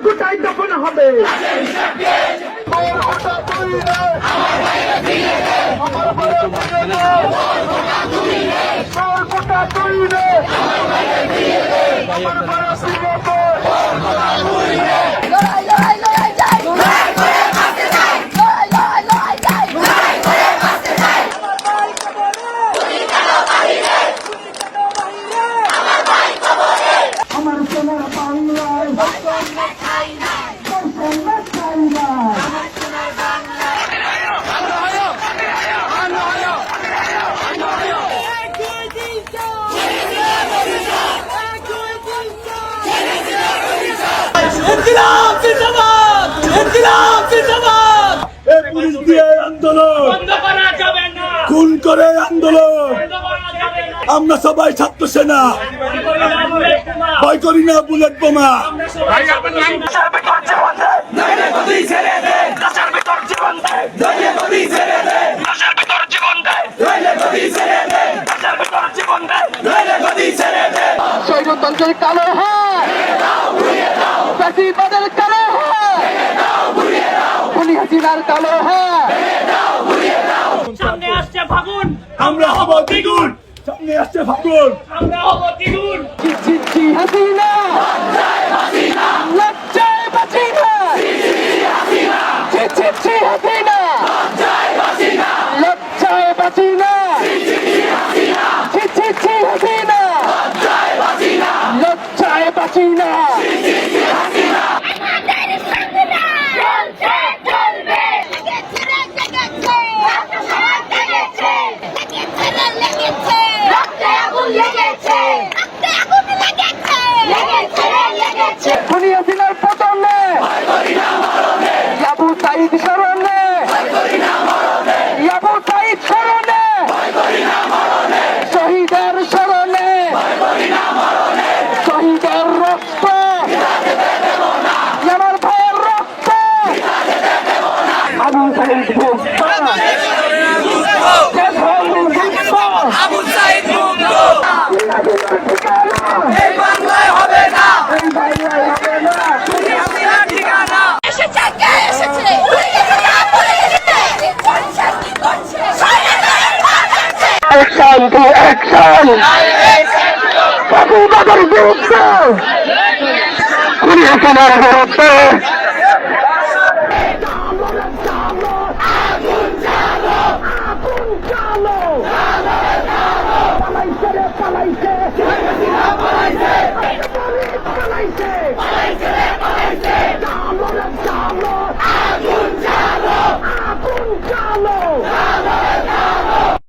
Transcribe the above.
কোথায় দফন হবে আমার সোনার বাংলায় খুন করে আন্দোলন আমরা সবাই ছাত্র সেনা ভয় করি না বুলেট বোমা স্বৈরতন্ত্রের কালো হাত ফ্যাসিবাদের কালো হাত খুনি হাসিনার কালো হাত সামনে আসছে ফাগুন আমরা হব দ্বিগুণ সামনে আসছে ফাগুন আমরা হব দ্বিগুণ ছি হাসিনা লজ্জায় বাঁচি না ছি হাসিনা লজ্জায় বাঁচি না ছি হাসিনা লজ্জায় বাঁচি না খুনি হাসিনার পতনে আবু সাইদ স্মরণে আবু সাইদ স্মরণে শহীদের স্মরণে শহীদের রক্ত আমার ভাইয়ের রক্ত আবু সাইদ আবু সাইদ মুক্ত এই বাংলায় হবে না এই বাংলায় হবে না খুনি হাসিনার ঠিকানা এসেছে কে এসেছে অ্যাকশন টু অ্যাকশন ফাঁসিবাদের বিরুদ্ধে খুনি হাসিনার বিরুদ্ধে পালাইছে